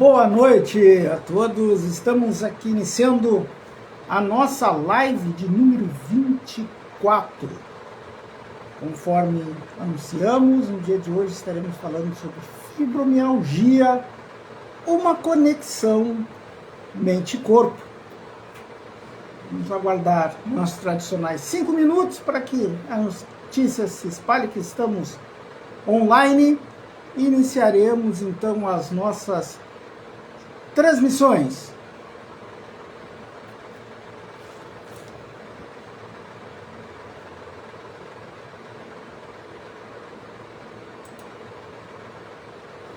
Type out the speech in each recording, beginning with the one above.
Boa noite a todos, estamos aqui iniciando a nossa live de número 24. Conforme anunciamos, no dia de hoje estaremos falando sobre fibromialgia, uma conexão mente-corpo. Vamos aguardar nossos tradicionais 5 minutos para que a notícia se espalhe que estamos online. Iniciaremos então as nossas transmissões.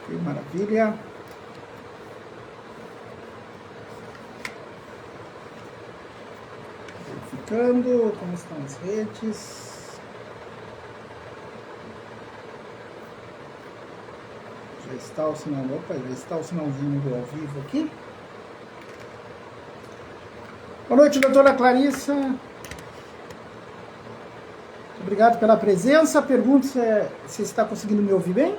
Que maravilha. Verificando como estão as redes. Já está o sinal, já está o sinalzinho do ao vivo aqui. Boa noite, doutora Clarissa. Obrigado pela presença. Pergunto se está conseguindo me ouvir bem.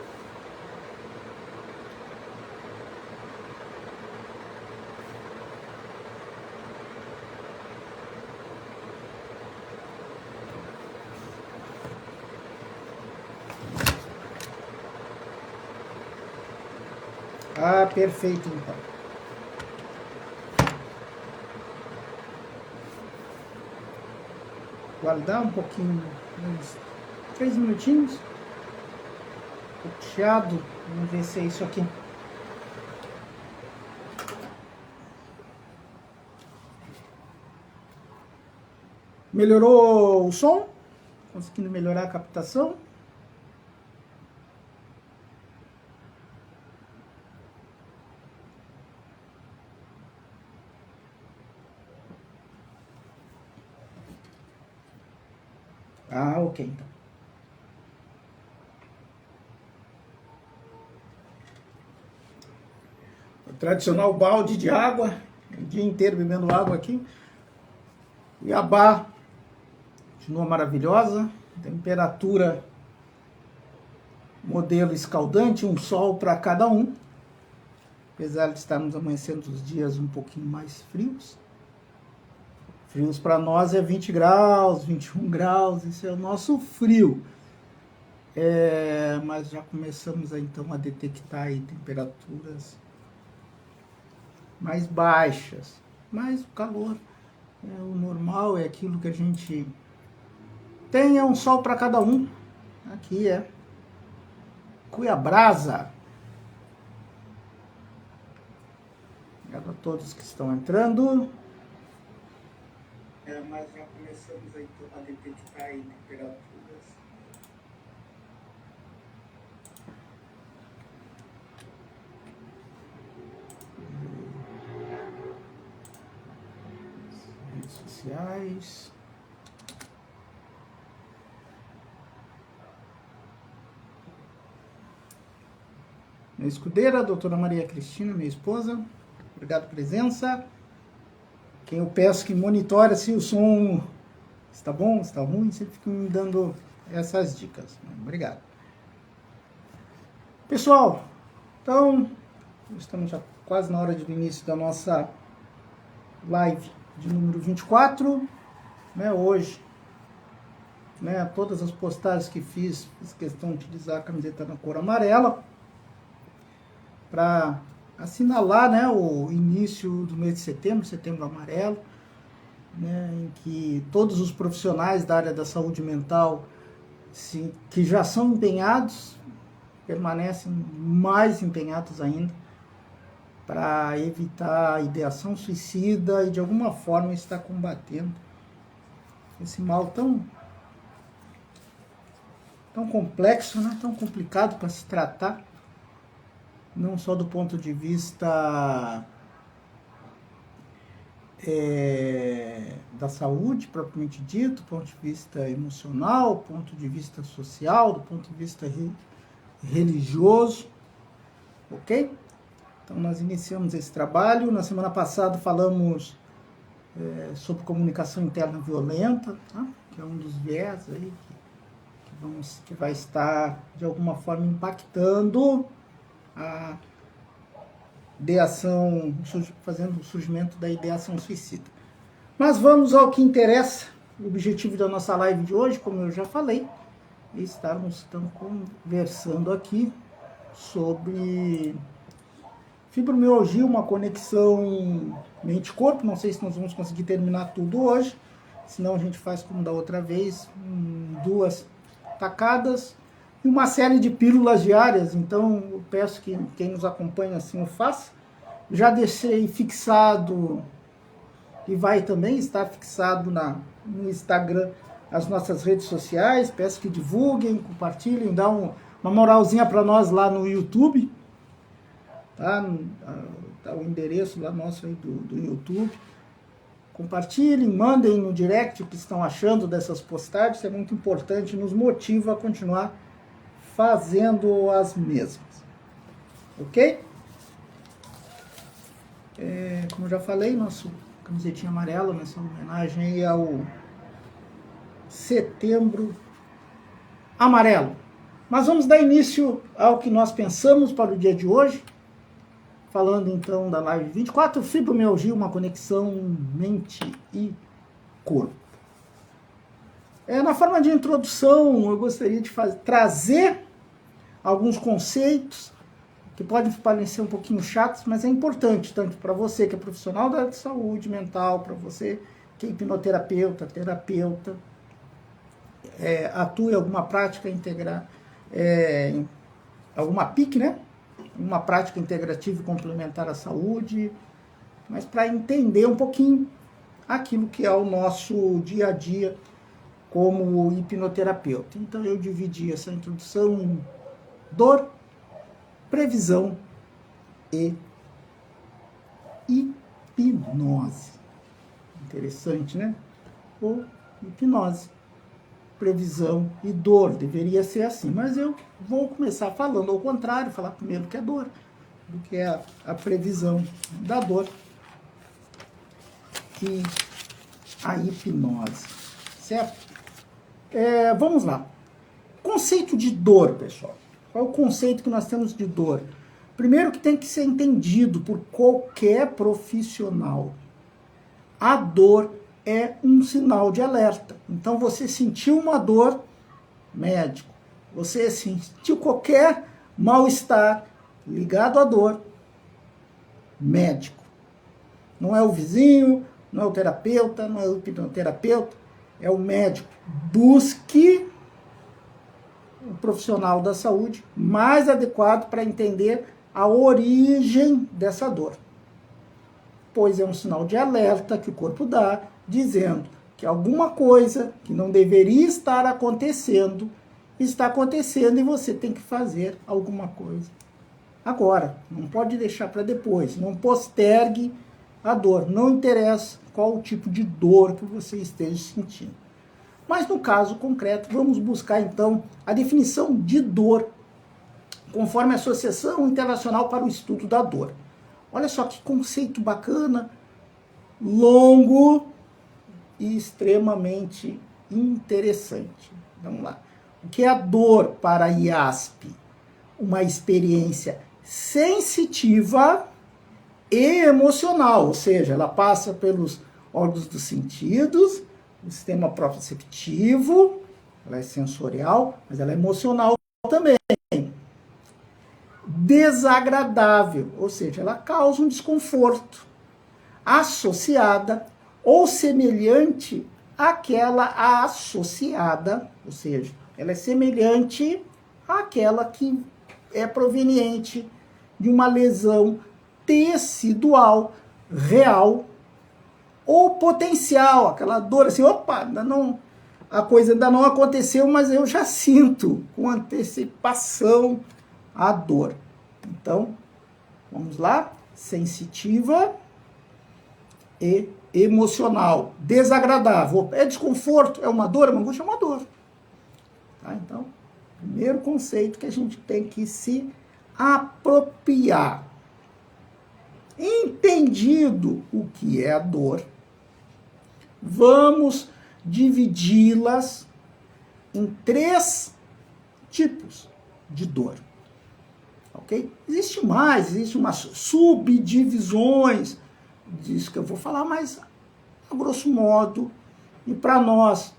Ah, perfeito, então. Guardar um pouquinho, uns 3 minutinhos. Puxado, vamos ver se é isso aqui. Melhorou o som? Conseguindo melhorar a captação? Ah, ok, então. O tradicional balde de água, o dia inteiro bebendo água aqui. Cuiabá continua maravilhosa, temperatura, modelo escaldante, um sol para cada um. Apesar de estarmos amanhecendo os dias um pouquinho mais frios. Frios para nós é 20 graus, 21 graus, isso é o nosso frio. Mas já começamos então a detectar aí temperaturas mais baixas. Mas o calor é o normal, é aquilo que a gente tem, é um sol para cada um. Aqui é Cuiabrasa. Obrigado a todos que estão entrando. Mas já começamos aí a detectar aí temperaturas redes sociais. Minha escudeira, doutora Maria Cristina, minha esposa. Obrigado pela presença. Quem eu peço que monitore se o som está bom, está ruim, sempre fica me dando essas dicas. Obrigado. Pessoal, então, estamos já quase na hora do início da nossa live de número 24. Hoje, todas as postagens que fiz questão de utilizar a camiseta na cor amarela para assinalar o início do mês de setembro amarelo, em que todos os profissionais da área da saúde mental que já são empenhados, permanecem mais empenhados ainda para evitar a ideação suicida e de alguma forma estar combatendo esse mal tão complexo, tão complicado para se tratar, não só do ponto de vista da saúde propriamente dito, do ponto de vista emocional, do ponto de vista social, do ponto de vista religioso, ok? Então nós iniciamos esse trabalho. Na semana passada falamos sobre comunicação interna violenta, tá? Que é um dos viés aí que vai estar de alguma forma impactando a fazendo o surgimento da ideação suicida. Mas vamos ao que interessa. O objetivo da nossa live de hoje, como eu já falei, é estarmos conversando aqui sobre fibromialgia, uma conexão mente-corpo. Não sei se nós vamos conseguir terminar tudo hoje, senão a gente faz como da outra vez, 2 tacadas e uma série de pílulas diárias. Então eu peço que quem nos acompanha assim o faça. Já deixei fixado e vai também estar fixado no Instagram as nossas redes sociais. Peço que divulguem, compartilhem, dá uma moralzinha para nós lá no YouTube. Tá o endereço lá nosso aí do YouTube. Compartilhem, mandem no direct o que estão achando dessas postagens. Isso é muito importante, nos motiva a continuar fazendo as mesmas. Ok? Como eu já falei, nosso camisetinha amarela, nessa homenagem aí ao Setembro Amarelo. Mas vamos dar início ao que nós pensamos para o dia de hoje, falando então da live 24, fibromialgia, uma conexão mente e corpo. Na forma de introdução, eu gostaria de trazer alguns conceitos que podem parecer um pouquinho chatos, mas é importante, tanto para você que é profissional da área de saúde mental, para você que é hipnoterapeuta, terapeuta, atua em alguma prática integrar, alguma PIC, né? Uma prática integrativa e complementar à saúde, mas para entender um pouquinho aquilo que é o nosso dia a dia como hipnoterapeuta. Então eu dividi essa introdução em dor, previsão e hipnose. Interessante, né? Ou hipnose, previsão e dor. Deveria ser assim, mas eu vou começar falando ao contrário, falar primeiro que é dor, do que é a previsão da dor e a hipnose. Certo? Vamos lá. Conceito de dor, pessoal. Qual é o conceito que nós temos de dor? Primeiro, que tem que ser entendido por qualquer profissional. A dor é um sinal de alerta. Então, você sentiu uma dor, médico. Você sentiu qualquer mal-estar ligado à dor, médico. Não é o vizinho, não é o terapeuta, não é o hipnoterapeuta, é o médico. Busque um profissional da saúde mais adequado para entender a origem dessa dor. Pois é um sinal de alerta que o corpo dá, dizendo que alguma coisa que não deveria estar acontecendo, está acontecendo e você tem que fazer alguma coisa agora. Não pode deixar para depois. Não postergue a dor. Não interessa qual o tipo de dor que você esteja sentindo. Mas no caso concreto, vamos buscar então a definição de dor, conforme a Associação Internacional para o Estudo da Dor. Olha só que conceito bacana, longo e extremamente interessante. Vamos lá. O que é a dor para a IASP? Uma experiência sensitiva e emocional, ou seja, ela passa pelos órgãos dos sentidos, o sistema proprioceptivo, ela é sensorial, mas ela é emocional também. Desagradável, ou seja, ela causa um desconforto, associada ou semelhante àquela associada, ou seja, ela é semelhante àquela que é proveniente de uma lesão tecidual real ou potencial, aquela dor assim, opa, a coisa ainda não aconteceu, mas eu já sinto com antecipação a dor. Então, vamos lá, sensitiva e emocional, desagradável. É desconforto, é uma dor, é uma angústia, é uma dor. Tá? Então, primeiro conceito que a gente tem que se apropriar. Entendido o que é a dor, vamos dividi-las em 3 tipos de dor. ok? Existe mais, existe umas subdivisões disso que eu vou falar, mas a grosso modo, e para nós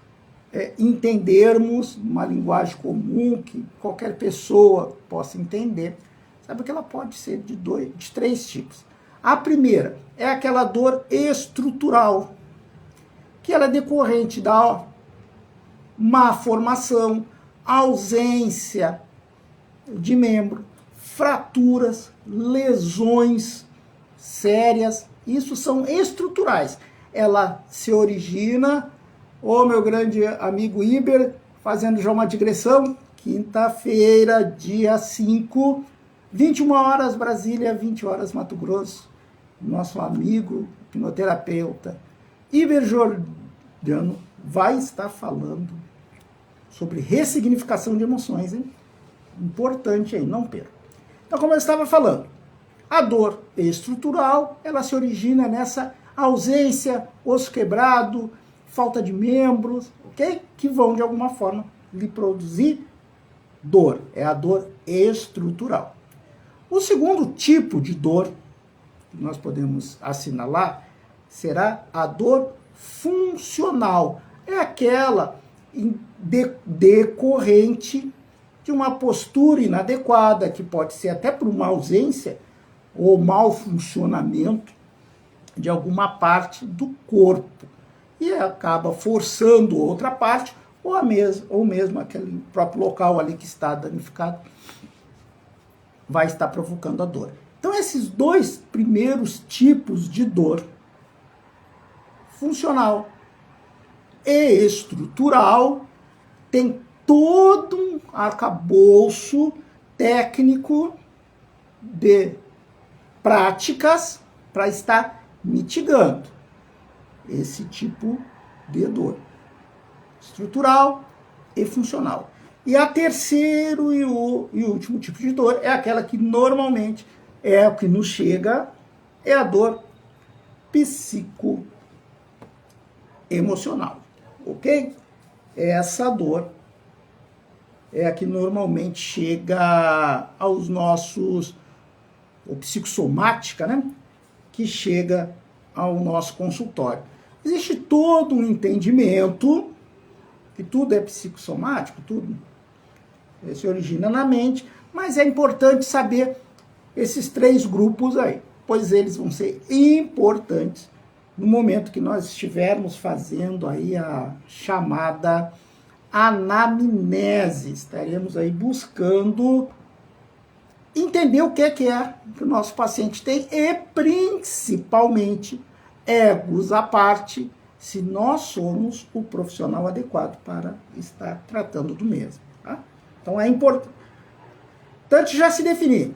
entendermos uma linguagem comum que qualquer pessoa possa entender, sabe que ela pode ser de três tipos. A primeira é aquela dor estrutural, que ela é decorrente da má formação, ausência de membro, fraturas, lesões sérias, isso são estruturais. Ela se origina, meu grande amigo Iber, fazendo já uma digressão, quinta-feira, dia 5, 21 horas Brasília, 20 horas Mato Grosso, nosso amigo hipnoterapeuta Iber Jordano vai estar falando sobre ressignificação de emoções, hein? Importante aí, não perca. Então, como eu estava falando, a dor estrutural, ela se origina nessa ausência, osso quebrado, falta de membros, ok? Que vão, de alguma forma, lhe produzir dor. É a dor estrutural. O segundo tipo de dor que nós podemos assinalar será a dor funcional. É aquela decorrente de uma postura inadequada, que pode ser até por uma ausência ou mau funcionamento de alguma parte do corpo, e acaba forçando outra parte, ou mesmo aquele próprio local ali que está danificado, vai estar provocando a dor. Então, esses dois primeiros tipos de dor, funcional e estrutural, tem todo um arcabouço técnico de práticas para estar mitigando esse tipo de dor estrutural e funcional. E a terceiro e último tipo de dor é aquela que normalmente é o que nos chega, é a dor psicoemocional, ok? Essa dor é a que normalmente chega aos nossos, ou psicossomática, né? Que chega ao nosso consultório. Existe todo um entendimento que tudo é psicossomático, tudo se origina na mente, mas é importante saber esses três grupos aí, pois eles vão ser importantes no momento que nós estivermos fazendo aí a chamada anamnese. Estaremos aí buscando entender o que é que o nosso paciente tem e, principalmente, egos à parte, se nós somos o profissional adequado para estar tratando do mesmo. Tá? Então, é importante já se definir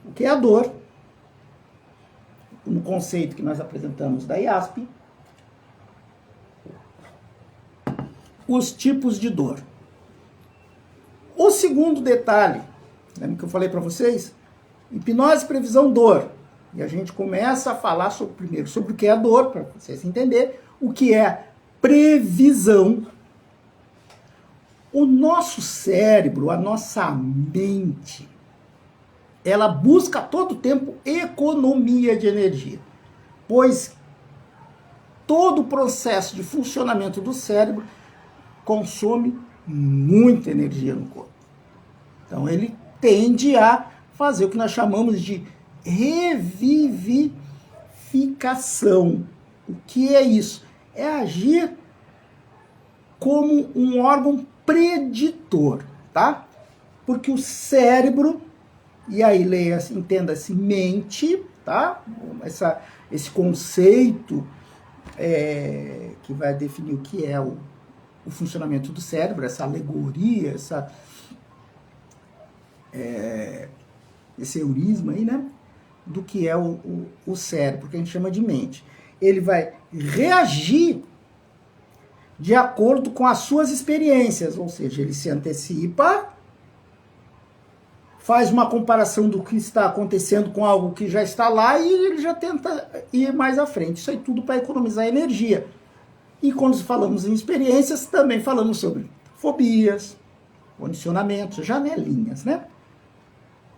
o que é a dor, no conceito que nós apresentamos da IASP, os tipos de dor. O segundo detalhe, lembra que eu falei para vocês? Hipnose, previsão, dor. E a gente começa a falar primeiro sobre o que é a dor, para vocês entenderem, o que é previsão. O nosso cérebro, a nossa mente, ela busca a todo tempo economia de energia, pois todo o processo de funcionamento do cérebro consome muita energia no corpo. Então ele tende a fazer o que nós chamamos de revivificação. O que é isso? É agir como um órgão preditor, tá? Porque o cérebro, e aí leia-se, entenda-se, mente, tá? Esse conceito que vai definir o que é o funcionamento do cérebro, essa alegoria, esse eurisma aí, né? Do que é o cérebro, que a gente chama de mente. Ele vai reagir de acordo com as suas experiências, ou seja, ele se antecipa, faz uma comparação do que está acontecendo com algo que já está lá e ele já tenta ir mais à frente. Isso aí tudo para economizar energia. E quando falamos em experiências, também falamos sobre fobias, condicionamentos, janelinhas, né?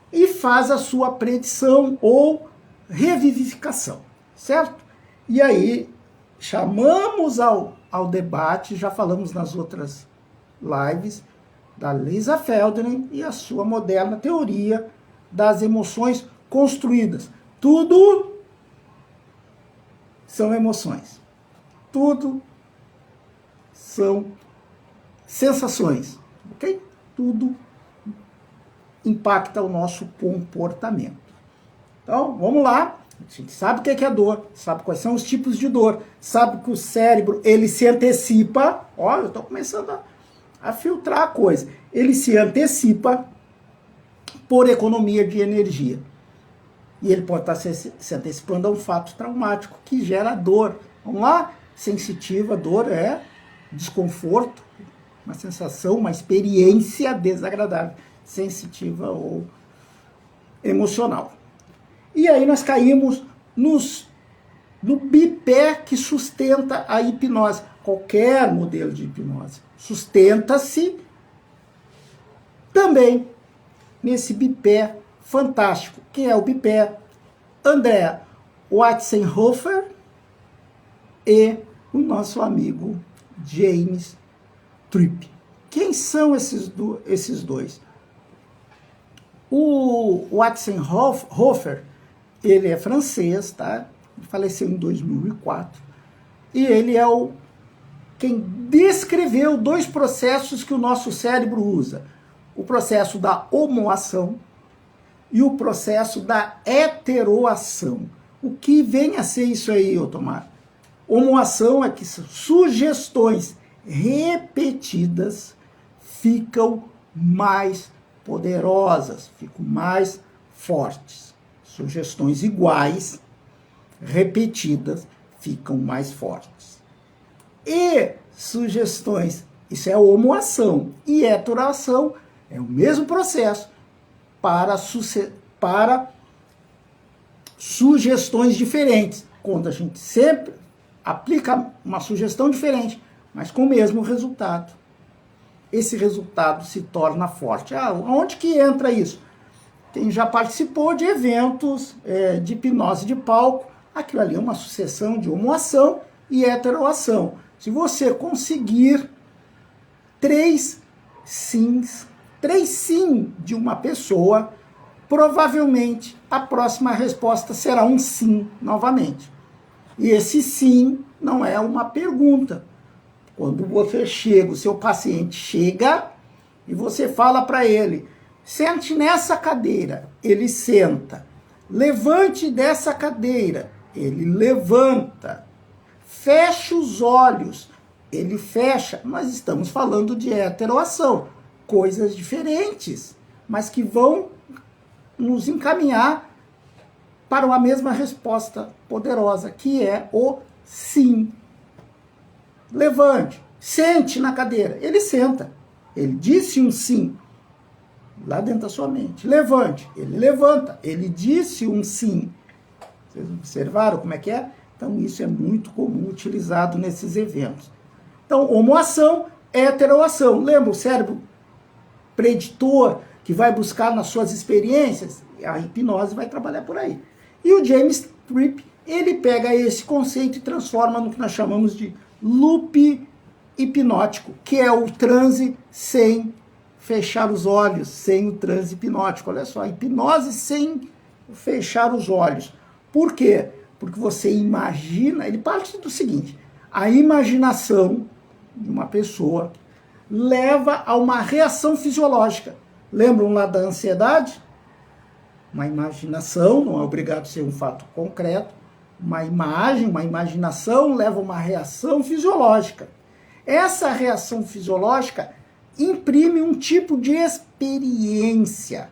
E faz a sua predição ou revivificação, certo? E aí chamamos ao debate, já falamos nas outras lives, da Lisa Feldman e a sua moderna teoria das emoções construídas. Tudo são emoções. Tudo são sensações, ok? Tudo impacta o nosso comportamento. Então, vamos lá. A gente sabe o que é dor, sabe quais são os tipos de dor, sabe que o cérebro, ele se antecipa. Ó, eu estou começando a filtrar a coisa. Ele se antecipa por economia de energia. E ele pode estar se antecipando a um fato traumático que gera dor. Vamos lá? Sensitiva, dor é desconforto, uma sensação, uma experiência desagradável, sensitiva ou emocional. E aí nós caímos no bipé que sustenta a hipnose. Qualquer modelo de hipnose sustenta-se também nesse bipé fantástico. Quem é o bipé? André Watzenhofer e o nosso amigo James Tripp. Quem são esses dois? O Watzenhofer, ele é francês, tá? Ele faleceu em 2004. E ele é quem descreveu dois processos que o nosso cérebro usa. O processo da homoação e o processo da heteroação. O que vem a ser isso aí, Otomar? Homoação é que sugestões repetidas ficam mais poderosas, ficam mais fortes. Sugestões iguais, repetidas, ficam mais fortes. E sugestões, isso é homoação. E heteroação é o mesmo processo para sugestões diferentes. Quando a gente sempre aplica uma sugestão diferente, mas com o mesmo resultado. Esse resultado se torna forte. Onde que entra isso? Quem já participou de eventos de hipnose de palco, aquilo ali é uma sucessão de homoação e heteroação. Se você conseguir 3 sim de uma pessoa, provavelmente a próxima resposta será um sim novamente. E esse sim não é uma pergunta. Quando você chega, o seu paciente chega e você fala para ele: sente nessa cadeira, ele senta. Levante dessa cadeira, ele levanta. Feche os olhos, ele fecha. Nós estamos falando de heteroação, coisas diferentes, mas que vão nos encaminhar para uma mesma resposta poderosa, que é o sim. Levante, sente na cadeira. Ele senta. Ele disse um sim lá dentro da sua mente. Levante, ele levanta. Ele disse um sim. Vocês observaram como é que é? Então isso é muito comum utilizado nesses eventos. Então, homoação, heteroação. Lembra o cérebro preditor que vai buscar nas suas experiências? A hipnose vai trabalhar por aí. E o James Tripp, ele pega esse conceito e transforma no que nós chamamos de loop hipnótico, que é o transe sem fechar os olhos, sem o transe hipnótico. Olha só, hipnose sem fechar os olhos. Por quê? Porque você imagina, ele parte do seguinte: a imaginação de uma pessoa leva a uma reação fisiológica. Lembram lá da ansiedade? Uma imaginação, não é obrigado a ser um fato concreto, uma imagem, uma imaginação leva a uma reação fisiológica. Essa reação fisiológica imprime um tipo de experiência.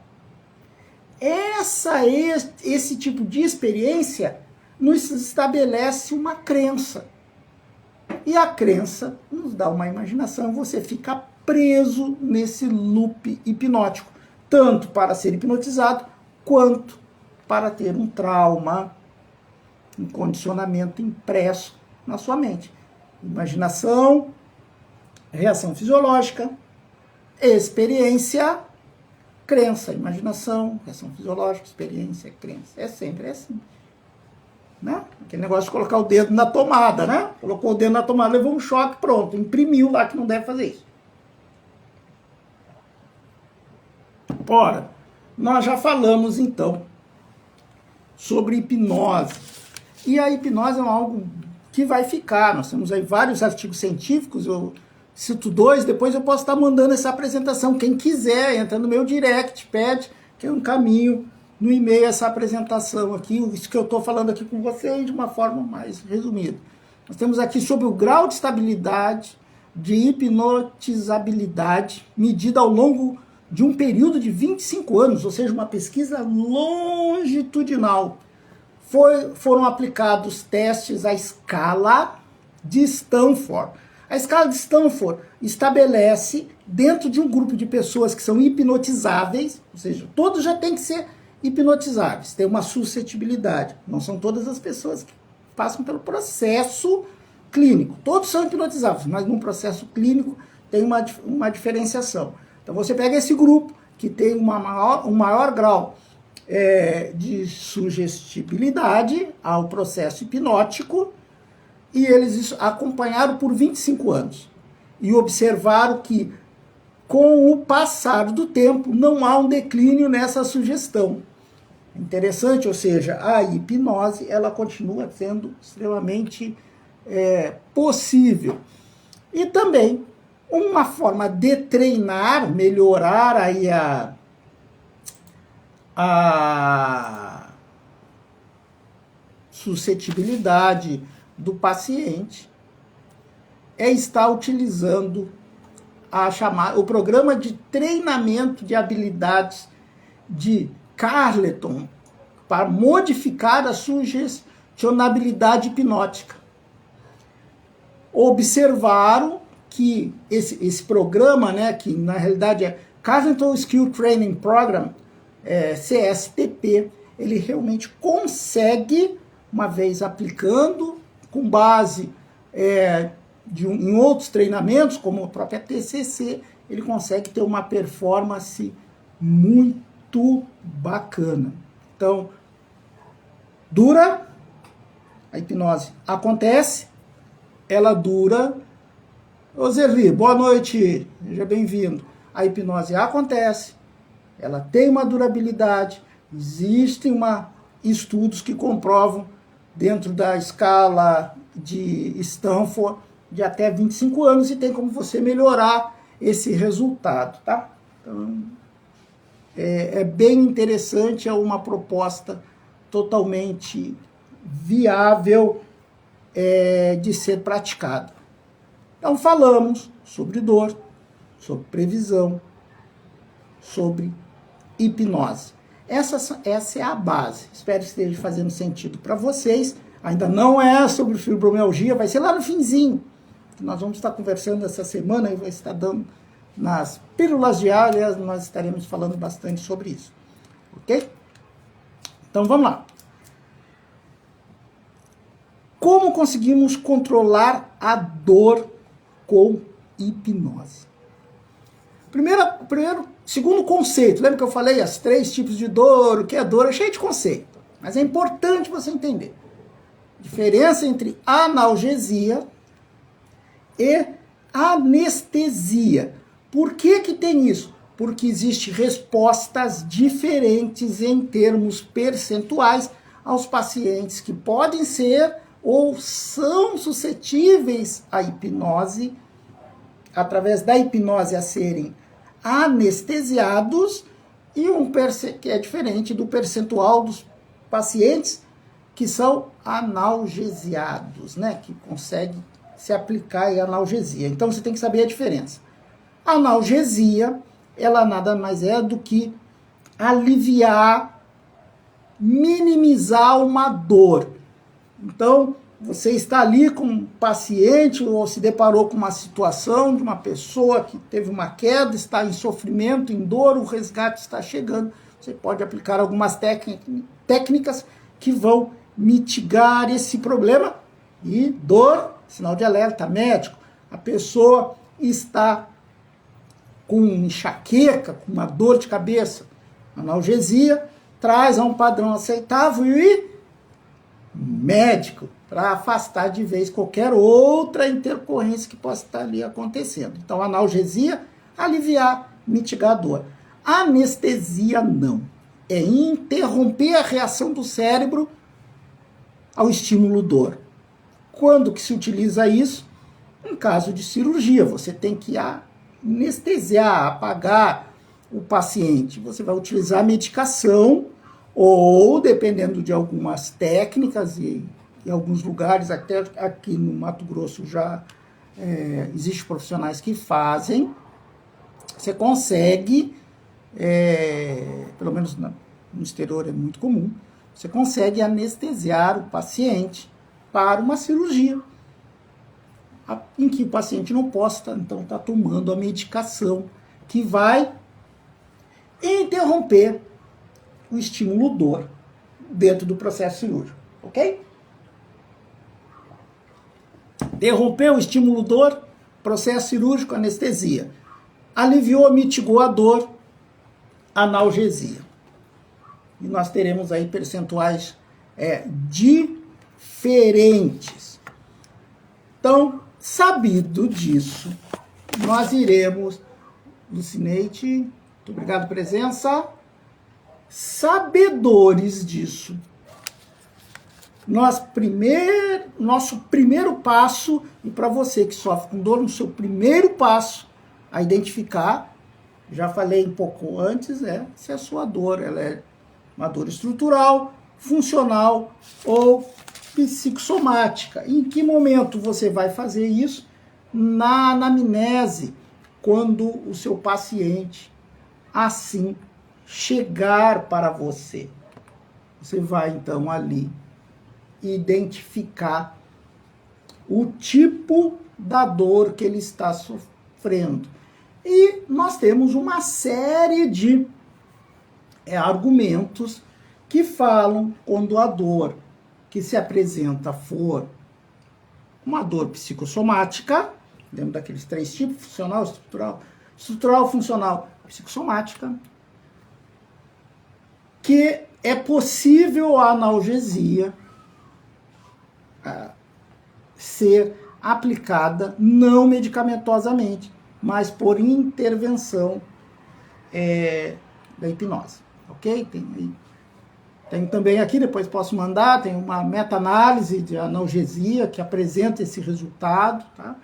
Esse tipo de experiência nos estabelece uma crença. E a crença nos dá uma imaginação, você fica preso nesse loop hipnótico, tanto para ser hipnotizado, quanto para ter um trauma, um condicionamento impresso na sua mente. Imaginação, reação fisiológica, experiência, crença, imaginação, reação fisiológica, experiência, crença. É sempre assim. Né? Aquele negócio de colocar o dedo na tomada, né? Colocou o dedo na tomada, levou um choque, pronto, imprimiu lá que não deve fazer isso. Ora, nós já falamos então sobre hipnose. E a hipnose é algo que vai ficar. Nós temos aí vários artigos científicos, eu cito 2, depois eu posso estar mandando essa apresentação. Quem quiser, entra no meu direct, pede, que eu encaminho no e-mail essa apresentação aqui, isso que eu estou falando aqui com vocês de uma forma mais resumida. Nós temos aqui sobre o grau de estabilidade, de hipnotizabilidade, medida ao longo de um período de 25 anos, ou seja, uma pesquisa longitudinal. Foram aplicados testes à escala de Stanford. A escala de Stanford estabelece, dentro de um grupo de pessoas que são hipnotizáveis, ou seja, todos já têm que ser hipnotizáveis, tem uma suscetibilidade. Não são todas as pessoas que passam pelo processo clínico. Todos são hipnotizáveis, mas num processo clínico tem uma diferenciação. Então você pega esse grupo que tem um maior grau de sugestibilidade ao processo hipnótico e eles acompanharam por 25 anos e observaram que com o passar do tempo não há um declínio nessa sugestão. Interessante, ou seja, a hipnose ela continua sendo extremamente possível. E também uma forma de treinar, melhorar aí a suscetibilidade do paciente é estar utilizando o programa de treinamento de habilidades de Carleton para modificar a sugestionabilidade hipnótica. Observaram que esse programa, né, que na realidade é Carleton Skill Training Program, CSTP, ele realmente consegue, uma vez aplicando, com base em outros treinamentos, como a própria TCC, ele consegue ter uma performance muito bacana. Então, dura, a hipnose acontece, ela dura. Ô Zerli, boa noite, seja bem-vindo. A hipnose acontece, ela tem uma durabilidade, existem estudos que comprovam dentro da escala de Stanford de até 25 anos e tem como você melhorar esse resultado, tá? Então, é bem interessante, é uma proposta totalmente viável de ser praticada. Então falamos sobre dor, sobre previsão, sobre hipnose. Essa é a base. Espero que esteja fazendo sentido para vocês. Ainda não é sobre fibromialgia, vai ser lá no finzinho. Nós vamos estar conversando essa semana e vai estar dando nas pílulas diárias, nós estaremos falando bastante sobre isso. Ok? Então vamos lá. Como conseguimos controlar a dor com hipnose? Segundo conceito, lembra que eu falei as 3 tipos de dor, o que é dor, é cheio de conceito, mas é importante você entender. Diferença entre analgesia e anestesia. Por que tem isso? Porque existem respostas diferentes em termos percentuais aos pacientes que podem ser ou são suscetíveis à hipnose, através da hipnose a serem anestesiados, e que é diferente do percentual dos pacientes que são analgesiados, né? Que conseguem se aplicar em analgesia. Então você tem que saber a diferença. A analgesia, ela nada mais é do que aliviar, minimizar uma dor. Então, você está ali com um paciente ou se deparou com uma situação de uma pessoa que teve uma queda, está em sofrimento, em dor, o resgate está chegando. Você pode aplicar algumas técnicas que vão mitigar esse problema. E dor, sinal de alerta médico. A pessoa está com enxaqueca, com uma dor de cabeça, analgesia, traz a um padrão aceitável e médico para afastar de vez qualquer outra intercorrência que possa estar ali acontecendo. Então, analgesia, aliviar, mitigar a dor. Anestesia não. É interromper a reação do cérebro ao estímulo dor. Quando que se utiliza isso? Em caso de cirurgia, você tem que anestesiar, apagar o paciente. Você vai utilizar medicação ou, dependendo de algumas técnicas, e em alguns lugares, até aqui no Mato Grosso já existem profissionais que fazem, você consegue, pelo menos no exterior é muito comum, você consegue anestesiar o paciente para uma cirurgia, em que o paciente não possa, então, estar tomando a medicação que vai interromper o estímulo dor dentro do processo cirúrgico, ok? Interrompeu o estímulo dor, processo cirúrgico, anestesia. Aliviou, mitigou a dor, analgesia. E nós teremos aí percentuais diferentes. Então, sabido disso, nós iremos, Lucineide, muito obrigado pela presença, sabedores disso, nosso primeiro passo, e para você que sofre com dor, no seu primeiro passo a identificar, já falei um pouco antes, se a sua dor ela é uma dor estrutural, funcional ou psicossomática. Em que momento você vai fazer isso? Na anamnese, quando o seu paciente assim chegar para você. Você vai então ali identificar o tipo da dor que ele está sofrendo. E nós temos uma série de argumentos que falam quando a dor que se apresenta for uma dor psicossomática, dentro daqueles 3 tipos, funcional, estrutural, funcional, psicossomática, que é possível a analgesia ser aplicada não medicamentosamente, mas por intervenção da hipnose, ok? Tem também aqui, depois posso mandar, tem uma meta-análise de analgesia que apresenta esse resultado, tá?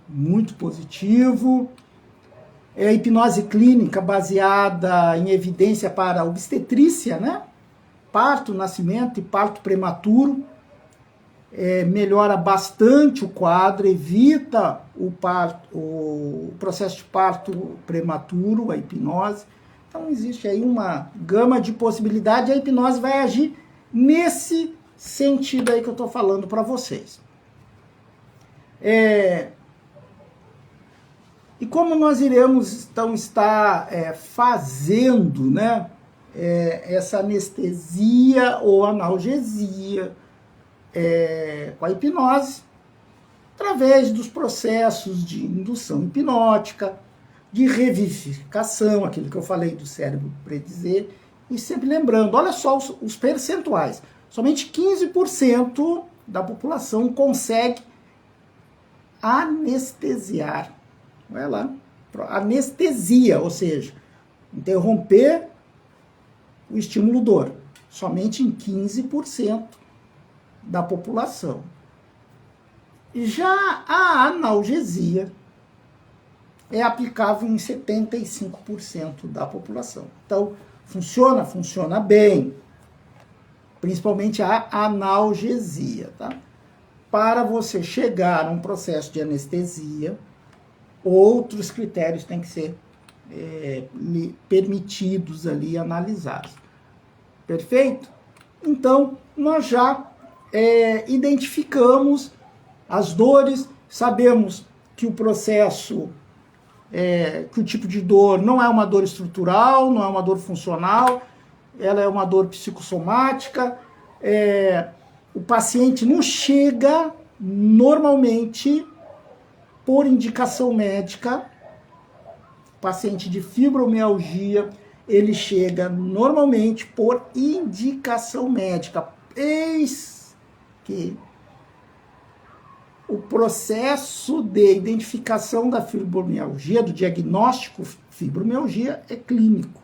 Muito positivo. É a hipnose clínica baseada em evidência para obstetrícia, né? Parto, nascimento e parto prematuro. Melhora bastante o quadro, evita o processo de parto prematuro, a hipnose. Então, existe aí uma gama de possibilidades e a hipnose vai agir nesse sentido aí que eu estou falando para vocês. E como nós iremos, então, estar fazendo, né, essa anestesia ou analgesia com a hipnose, através dos processos de indução hipnótica, de revivificação, aquilo que eu falei do cérebro predizer, e sempre lembrando, olha só os percentuais, somente 15% da população consegue anestesiar, vai lá, anestesia, ou seja, interromper o estímulo dor, somente em 15% da população. Já a analgesia é aplicável em 75% da população. Então, funciona bem, principalmente a analgesia, tá? Para você chegar a um processo de anestesia, outros critérios têm que ser permitidos ali, analisados. Perfeito? Então, nós já identificamos as dores, sabemos que o processo, que o tipo de dor não é uma dor estrutural, não é uma dor funcional, ela é uma dor psicossomática. O paciente não chega normalmente por indicação médica paciente de fibromialgia, ele chega normalmente por indicação médica. Eis que o processo de identificação da fibromialgia, do diagnóstico fibromialgia, é clínico.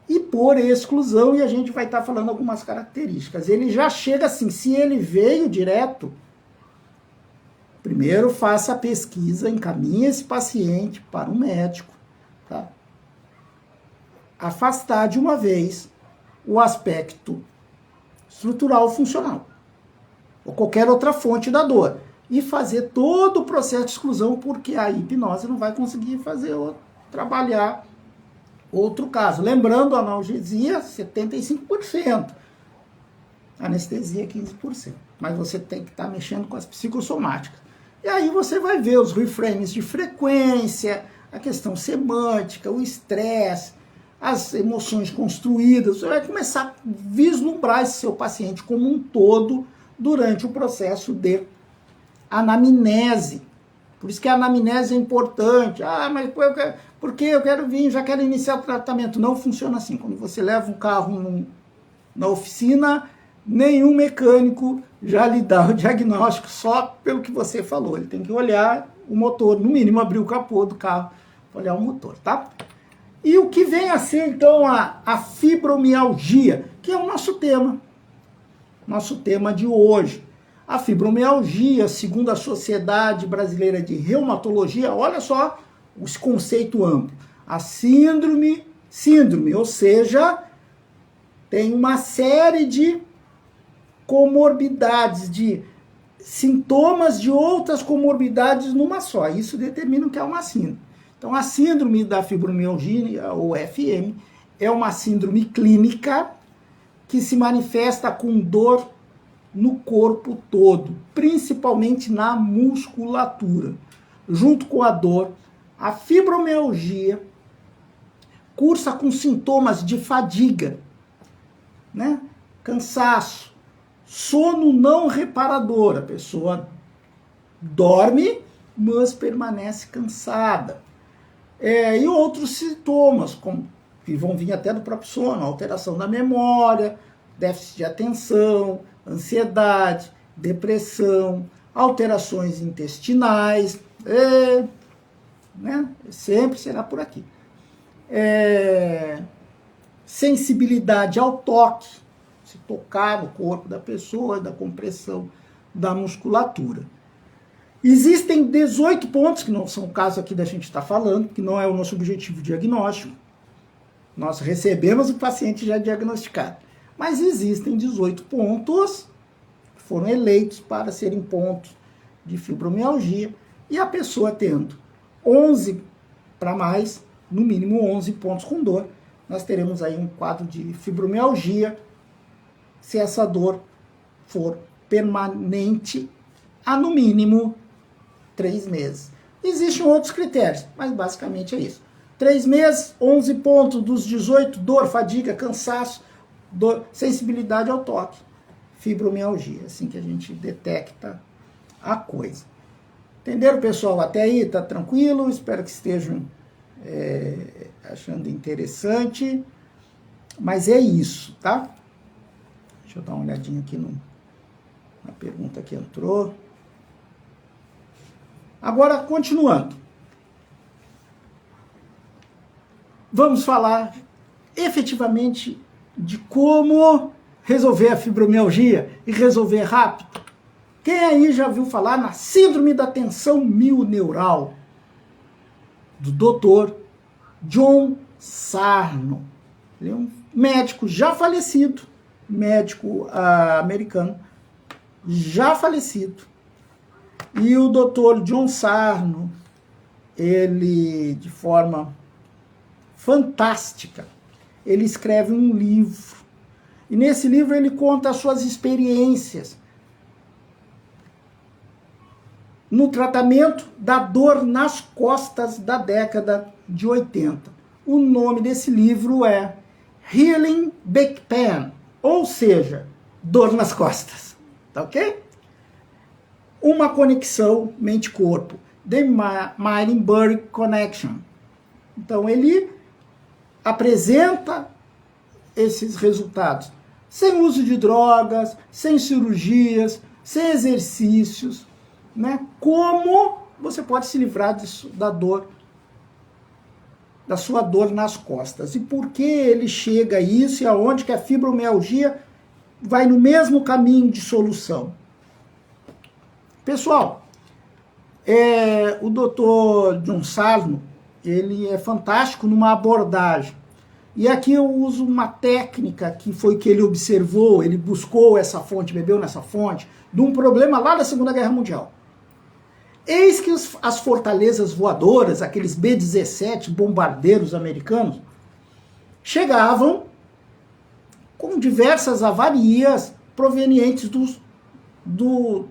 E por exclusão, e a gente vai estar falando algumas características. Ele já chega assim, se ele veio direto, primeiro faça a pesquisa, encaminhe esse paciente para um médico, tá? Afastar de uma vez o aspecto estrutural funcional, ou qualquer outra fonte da dor, e fazer todo o processo de exclusão, porque a hipnose não vai conseguir trabalhar outro caso. Lembrando, analgesia, 75%. Anestesia, 15%. Mas você tem que estar mexendo com as psicossomáticas. E aí você vai ver os reframes de frequência, a questão semântica, o estresse, as emoções construídas. Você vai começar a vislumbrar esse seu paciente como um todo durante o processo de anamnese. Por isso que a anamnese é importante. Ah, mas porque eu quero vir, já quero iniciar o tratamento. Não funciona assim. Quando você leva um carro na oficina, nenhum mecânico já lhe dá o diagnóstico só pelo que você falou. Ele tem que olhar o motor, no mínimo abrir o capô do carro, olhar o motor, tá? E o que vem a ser, então, a fibromialgia, que é o nosso tema de hoje. A fibromialgia, segundo a Sociedade Brasileira de Reumatologia, olha só esse conceito amplo. A síndrome, ou seja, tem uma série de comorbidades, de sintomas de outras comorbidades numa só. Isso determina o que é uma síndrome. Então, a síndrome da fibromialgia, ou FM, é uma síndrome clínica que se manifesta com dor no corpo todo, principalmente na musculatura. Junto com a dor, a fibromialgia cursa com sintomas de fadiga, né? Cansaço, sono não reparador. A pessoa dorme, mas permanece cansada. E outros sintomas, que vão vir até do próprio sono, alteração da memória, déficit de atenção, ansiedade, depressão, alterações intestinais, né? Sempre será por aqui. Sensibilidade ao toque, se tocar no corpo da pessoa, da compressão da musculatura. Existem 18 pontos, que não são o caso aqui da gente estar falando, que não é o nosso objetivo diagnóstico. Nós recebemos o paciente já diagnosticado. Mas existem 18 pontos que foram eleitos para serem pontos de fibromialgia, e a pessoa tendo 11 para mais, no mínimo 11 pontos com dor, nós teremos aí um quadro de fibromialgia, se essa dor for permanente há no mínimo 3 meses. Existem outros critérios, mas basicamente é isso. 3 meses, 11 pontos dos 18, dor, fadiga, cansaço, dor, sensibilidade ao toque, fibromialgia, assim que a gente detecta a coisa. Entenderam, pessoal? Até aí, tá tranquilo? Espero que estejam achando interessante. Mas é isso, tá? Deixa eu dar uma olhadinha aqui na pergunta que entrou. Agora, continuando. Vamos falar efetivamente de como resolver a fibromialgia e resolver rápido. Quem aí já viu falar na síndrome da tensão milneural? Do Dr. John Sarno. Ele é um médico já falecido, médico americano, já falecido. E o Dr. John Sarno, ele, de forma fantástica, ele escreve um livro. E nesse livro ele conta as suas experiências no tratamento da dor nas costas da década de 80. O nome desse livro é Healing Back Pain, ou seja, dor nas costas, tá ok? Uma conexão mente-corpo, The Mind-Body Connection. Então ele apresenta esses resultados sem uso de drogas, sem cirurgias, sem exercícios, né? Como você pode se livrar da dor, da sua dor nas costas. E por que ele chega a isso e aonde que a fibromialgia vai no mesmo caminho de solução? Pessoal, o Dr. John Sarno, ele é fantástico numa abordagem. E aqui eu uso uma técnica que foi que ele observou, ele buscou essa fonte, bebeu nessa fonte, de um problema lá da Segunda Guerra Mundial. Eis que as fortalezas voadoras, aqueles B-17 bombardeiros americanos, chegavam com diversas avarias provenientes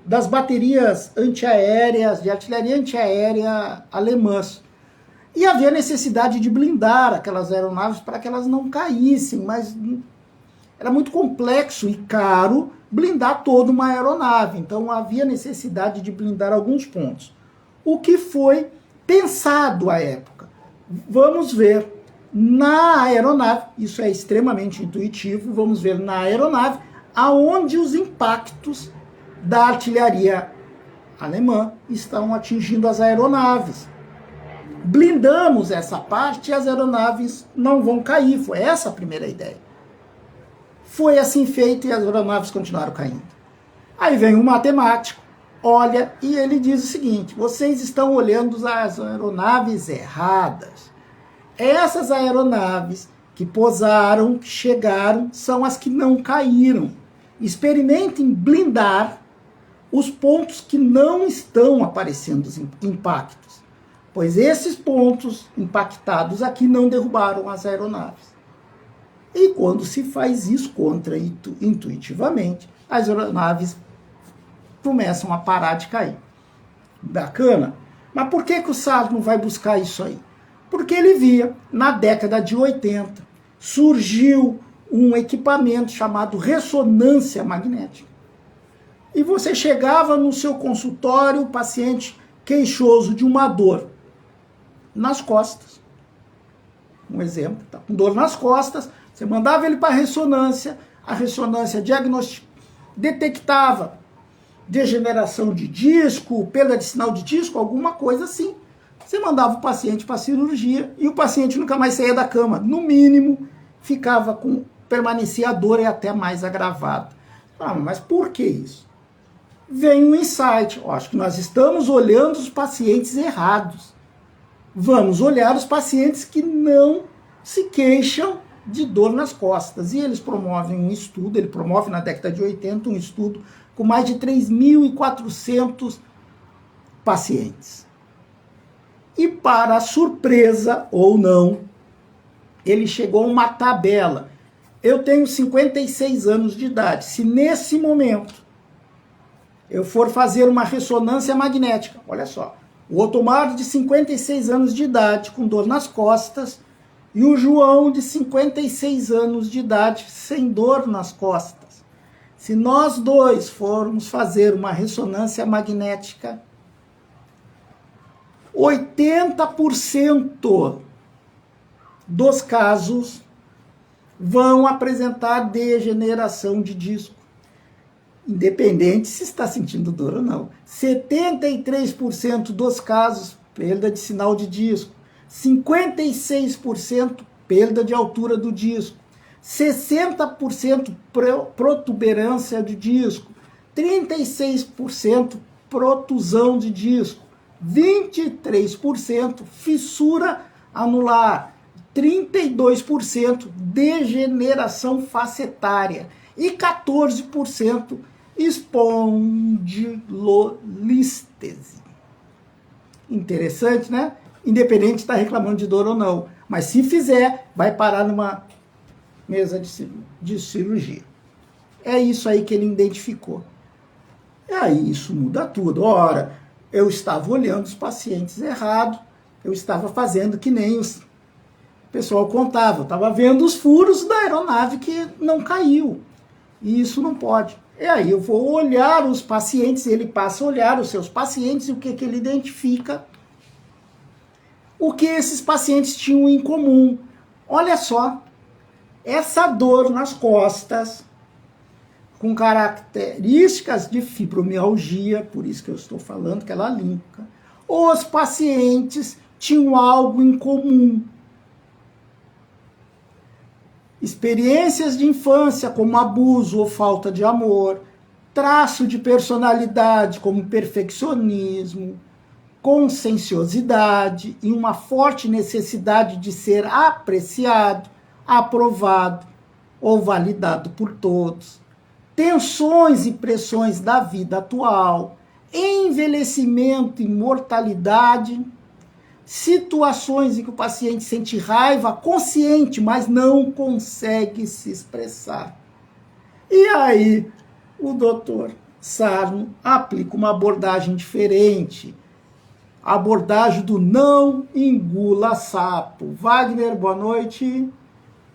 das baterias antiaéreas, de artilharia antiaérea alemãs. E havia necessidade de blindar aquelas aeronaves para que elas não caíssem, mas era muito complexo e caro blindar toda uma aeronave. Então havia necessidade de blindar alguns pontos. O que foi pensado à época? Vamos ver na aeronave, isso é extremamente intuitivo, vamos ver na aeronave aonde os impactos da artilharia alemã estão atingindo as aeronaves. Blindamos essa parte e as aeronaves não vão cair. Foi essa a primeira ideia. Foi assim feito e as aeronaves continuaram caindo. Aí vem um matemático, olha e ele diz o seguinte: vocês estão olhando as aeronaves erradas. Essas aeronaves que pousaram, que chegaram, são as que não caíram. Experimentem blindar os pontos que não estão aparecendo os impactos, pois esses pontos impactados aqui não derrubaram as aeronaves. E quando se faz isso contra-intuitivamente, as aeronaves começam a parar de cair. Bacana? Mas por que o Sarno vai buscar isso aí? Porque ele via, na década de 80, surgiu um equipamento chamado ressonância magnética. E você chegava no seu consultório, o paciente queixoso de uma dor nas costas. Um exemplo, tá com dor nas costas, você mandava ele para a ressonância detectava degeneração de disco, perda de sinal de disco, alguma coisa assim. Você mandava o paciente para a cirurgia e o paciente nunca mais saía da cama. No mínimo, permanecia a dor e até mais agravada. Mas por que isso? Vem um insight. Acho que nós estamos olhando os pacientes errados. Vamos olhar os pacientes que não se queixam de dor nas costas. E eles promovem um estudo, ele promove na década de 80 um estudo com mais de 3.400 pacientes. E para surpresa ou não, ele chegou a uma tabela. Eu tenho 56 anos de idade. Se nesse momento eu for fazer uma ressonância magnética, olha só, o Otomar de 56 anos de idade com dor nas costas e o João de 56 anos de idade sem dor nas costas. Se nós dois formos fazer uma ressonância magnética, 80% dos casos vão apresentar degeneração de disco, independente se está sentindo dor ou não. 73% dos casos, perda de sinal de disco. 56% perda de altura do disco. 60% protuberância de disco. 36% protusão de disco. 23% fissura anular. 32% degeneração facetária. E 14% espondilolístese. Interessante, né? Independente de estar reclamando de dor ou não. Mas se fizer, vai parar numa mesa de cirurgia. É isso aí que ele identificou. E aí isso muda tudo. Ora, eu estava olhando os pacientes errado, eu estava fazendo que nem o pessoal contava, eu estava vendo os furos da aeronave que não caiu. E isso não pode. E aí eu vou olhar os pacientes, ele passa a olhar os seus pacientes e o que ele identifica? o que esses pacientes tinham em comum. Olha só, essa dor nas costas, com características de fibromialgia, por isso que eu estou falando que ela linka, os pacientes tinham algo em comum. Experiências de infância, como abuso ou falta de amor, traço de personalidade, como perfeccionismo, conscienciosidade e uma forte necessidade de ser apreciado, aprovado ou validado por todos. Tensões e pressões da vida atual, envelhecimento e mortalidade, situações em que o paciente sente raiva consciente, mas não consegue se expressar. E aí, o doutor Sarno aplica uma abordagem diferente, a abordagem do não engula sapo. Wagner, boa noite.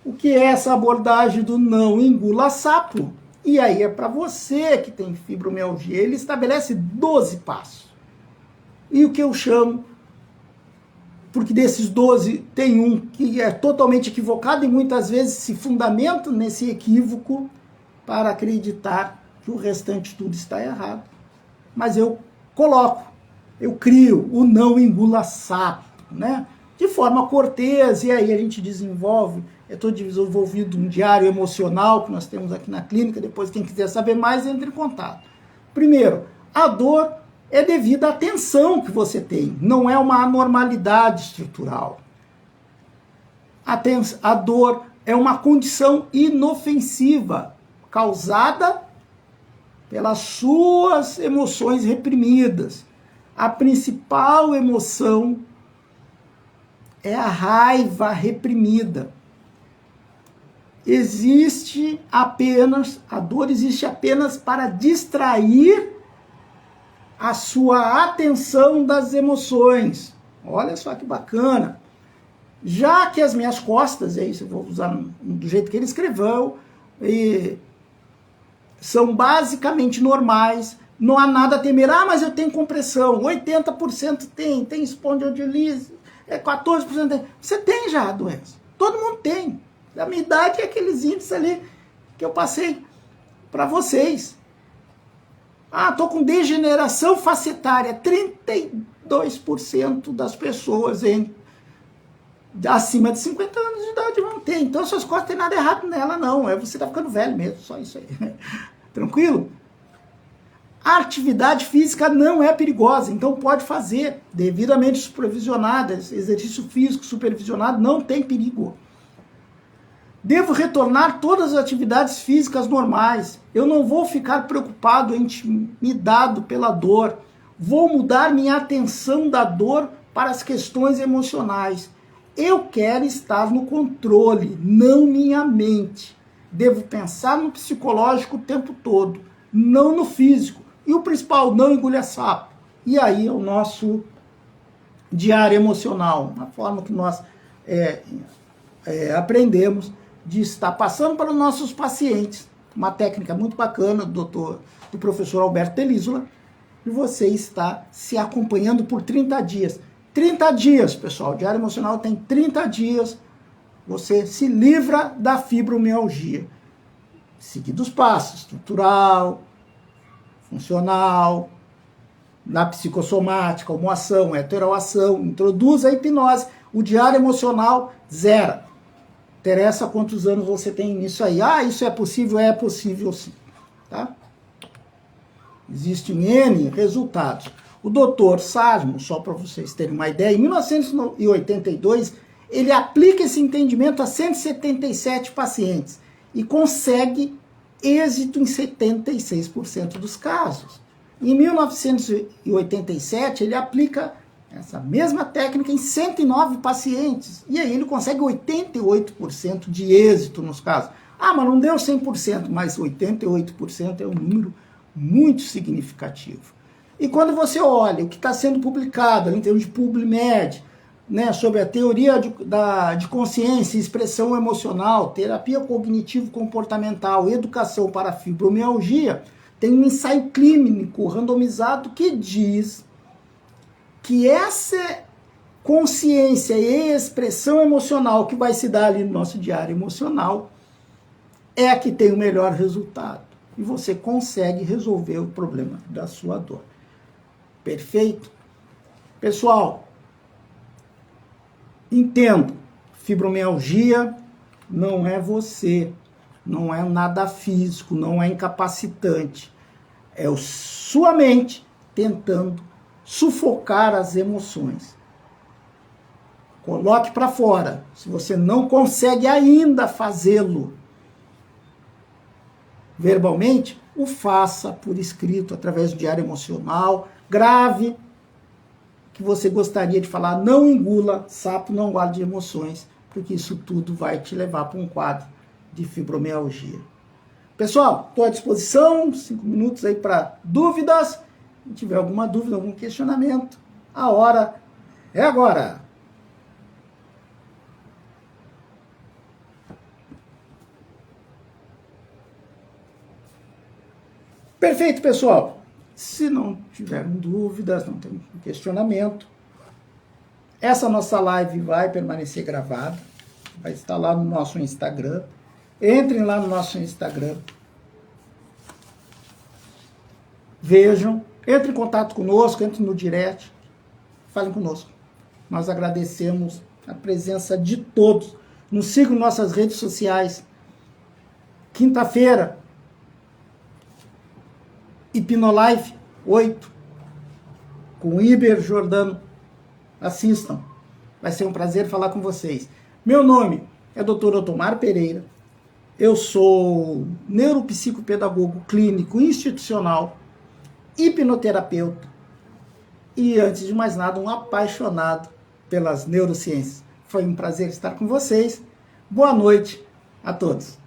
O que é essa abordagem do não engula sapo? E aí é para você que tem fibromialgia. Ele estabelece 12 passos. E o que eu chamo, porque desses 12 tem um que é totalmente equivocado e muitas vezes se fundamenta nesse equívoco para acreditar que o restante tudo está errado. Mas eu crio o não engula sapo, né? De forma cortês, e aí a gente desenvolve. Eu estou desenvolvendo um diário emocional que nós temos aqui na clínica. Depois, quem quiser saber mais, entre em contato. Primeiro, a dor é devido à tensão que você tem, não é uma anormalidade estrutural. A dor é uma condição inofensiva, causada pelas suas emoções reprimidas. A principal emoção é a raiva reprimida. A dor existe apenas para distrair a sua atenção das emoções. Olha só que bacana. Já que as minhas costas, é isso, eu vou usar do jeito que ele escreveu, são basicamente normais, não há nada a temer. Ah, mas eu tenho compressão, 80% tem espondilolise, 14% tem. Você tem já a doença, todo mundo tem. Da minha idade é aqueles índices ali que eu passei para vocês. Ah, estou com degeneração facetária, 32% das pessoas acima de 50 anos de idade vão ter. Então, suas costas não tem nada errado nela, não. Você está ficando velho mesmo, só isso aí. Tranquilo? A atividade física não é perigosa, então pode fazer, devidamente supervisionada, exercício físico supervisionado, não tem perigo. Devo retornar todas as atividades físicas normais. Eu não vou ficar preocupado, intimidado pela dor. Vou mudar minha atenção da dor para as questões emocionais. Eu quero estar no controle, não minha mente. Devo pensar no psicológico o tempo todo, não no físico. E o principal, não engulha sapo. E aí é o nosso diário emocional, uma forma que nós aprendemos de estar passando para os nossos pacientes. Uma técnica muito bacana do professor Alberto Telísola. E você está se acompanhando por 30 dias. 30 dias, pessoal. O diário emocional tem 30 dias. Você se livra da fibromialgia. Seguindo os passos. Estrutural, funcional, na psicossomática, homoação, heteroação. Introduz a hipnose. O diário emocional, zero. Interessa quantos anos você tem nisso aí. Ah, isso é possível? É possível sim. Tá? Existem N resultados. O doutor Sarno, só para vocês terem uma ideia, em 1982, ele aplica esse entendimento a 177 pacientes e consegue êxito em 76% dos casos. Em 1987, ele aplica essa mesma técnica em 109 pacientes. E aí ele consegue 88% de êxito nos casos. Ah, mas não deu 100%, mas 88% é um número muito significativo. E quando você olha o que está sendo publicado em termos de PubMed, né, sobre a teoria de consciência e expressão emocional, terapia cognitivo-comportamental, educação para a fibromialgia, tem um ensaio clínico randomizado que diz que esse consciência e expressão emocional que vai se dar ali no nosso diário emocional é a que tem o melhor resultado. E você consegue resolver o problema da sua dor. Perfeito? Pessoal, entendo, fibromialgia não é você, não é nada físico, não é incapacitante. É sua mente tentando sufocar as emoções. Coloque para fora. Se você não consegue ainda fazê-lo verbalmente, o faça por escrito, através do diário emocional. Grave que você gostaria de falar. Não engula, sapo não guarde emoções, porque isso tudo vai te levar para um quadro de fibromialgia. Pessoal, estou à disposição, 5 minutos aí para dúvidas. Se tiver alguma dúvida, algum questionamento, a hora é agora. Perfeito, pessoal. Se não tiverem dúvidas, não tem questionamento, essa nossa live vai permanecer gravada, vai estar lá no nosso Instagram. Entrem lá no nosso Instagram, vejam, entrem em contato conosco, entrem no direct, falem conosco. Nós agradecemos a presença de todos. Nos sigam em nossas redes sociais. Quinta-feira, Hipnolive 8, com Iber Jordano. Assistam. Vai ser um prazer falar com vocês. Meu nome é Dr. Otomar Pereira. Eu sou neuropsicopedagogo clínico institucional, hipnoterapeuta e, antes de mais nada, um apaixonado pelas neurociências. Foi um prazer estar com vocês. Boa noite a todos.